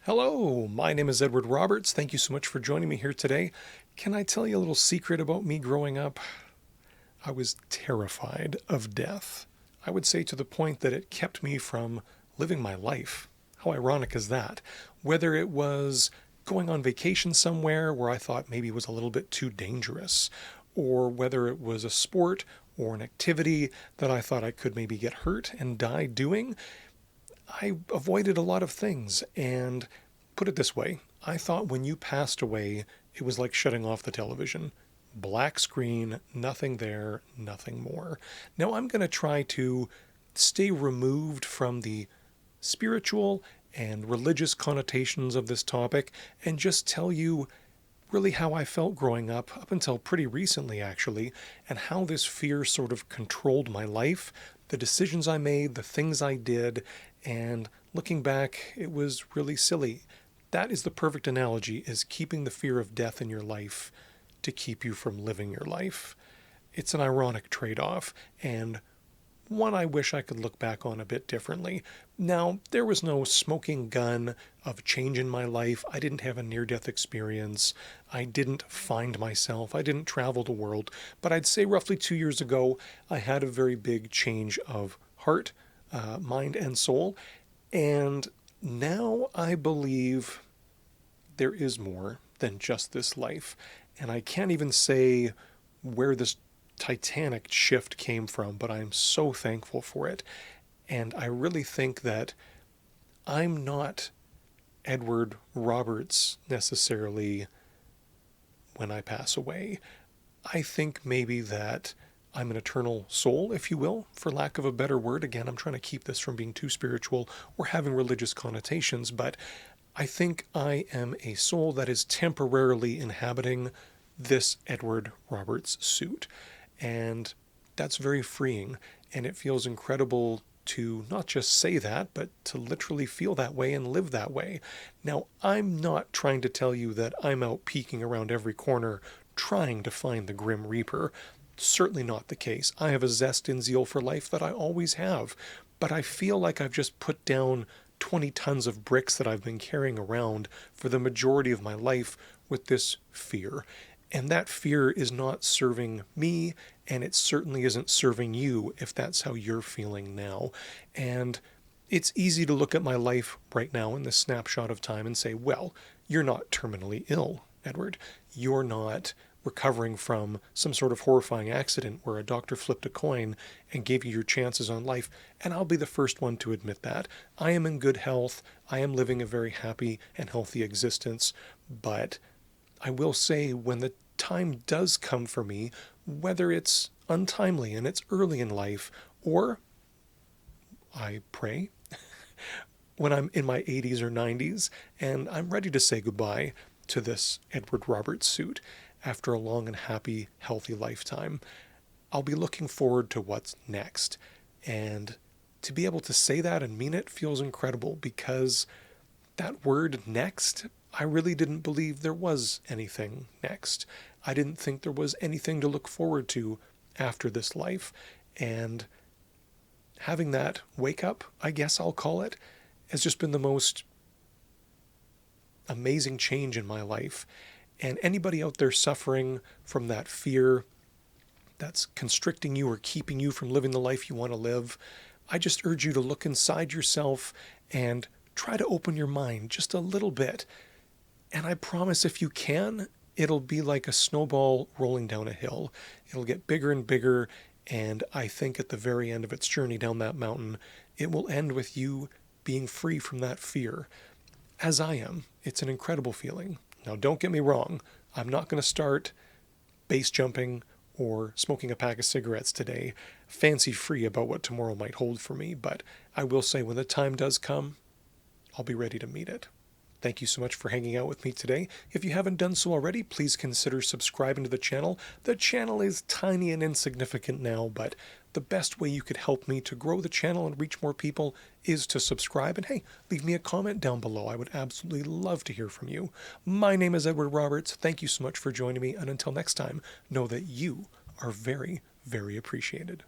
Hello, my name is Edward Roberts. Thank you so much for joining me here today. Can I tell you a little secret about me growing up? I was terrified of death. I would say to the point that it kept me from living my life. How ironic is that? Whether it was going on vacation somewhere where I thought maybe it was a little bit too dangerous, or whether it was a sport or an activity that I thought I could maybe get hurt and die doing, I avoided a lot of things. And put it this way, I thought when you passed away, it was like shutting off the television. Black screen, nothing there, nothing more. Now I'm going to try to stay removed from the spiritual and religious connotations of this topic and just tell you really how I felt growing up until pretty recently, actually, and how this fear sort of controlled my life, the decisions I made, the things I did, and looking back, it was really silly. That is the perfect analogy, is keeping the fear of death in your life to keep you from living your life. It's an ironic trade-off, and one I wish I could look back on a bit differently. Now, there was no smoking gun of change in my life. I didn't have a near-death experience. I didn't find myself. I didn't travel the world. But I'd say roughly 2 years ago, I had a very big change of heart, mind, and soul. And now I believe there is more than just this life. And I can't even say where this titanic shift came from, but I'm so thankful for it. And I really think that I'm not Edward Roberts necessarily when I pass away. I think maybe that I'm an eternal soul, if you will, for lack of a better word. Again, I'm trying to keep this from being too spiritual or having religious connotations, but I think I am a soul that is temporarily inhabiting this Edward Roberts suit. And that's very freeing. And it feels incredible to not just say that, but to literally feel that way and live that way. Now, I'm not trying to tell you that I'm out peeking around every corner trying to find the Grim Reaper. Certainly not the case. I have a zest and zeal for life that I always have. But I feel like I've just put down 20 tons of bricks that I've been carrying around for the majority of my life with this fear. And that fear is not serving me, and it certainly isn't serving you if that's how you're feeling now. And it's easy to look at my life right now in this snapshot of time and say, well, you're not terminally ill, Edward. You're not recovering from some sort of horrifying accident where a doctor flipped a coin and gave you your chances on life. And I'll be the first one to admit that. I am in good health. I am living a very happy and healthy existence. But I will say, when the time does come for me, whether it's untimely and it's early in life, or I pray when I'm in my 80s or 90s and I'm ready to say goodbye to this Edward Roberts suit after a long and happy, healthy lifetime, I'll be looking forward to what's next. And to be able to say that and mean it feels incredible, because that word next, I really didn't believe there was anything next. I didn't think there was anything to look forward to after this life. And having that wake up, I guess I'll call it, has just been the most amazing change in my life. And anybody out there suffering from that fear that's constricting you or keeping you from living the life you want to live, I just urge you to look inside yourself and try to open your mind just a little bit. And I promise, if you can, it'll be like a snowball rolling down a hill. It'll get bigger and bigger, and I think at the very end of its journey down that mountain, it will end with you being free from that fear, as I am. It's an incredible feeling. Now, don't get me wrong. I'm not going to start base jumping or smoking a pack of cigarettes today, fancy free about what tomorrow might hold for me, but I will say, when the time does come, I'll be ready to meet it. Thank you so much for hanging out with me today. If you haven't done so already, please consider subscribing to the channel. The channel is tiny and insignificant now, but the best way you could help me to grow the channel and reach more people is to subscribe. And hey, leave me a comment down below. I would absolutely love to hear from you. My name is Edward Roberts. Thank you so much for joining me. And until next time, know that you are very, very appreciated.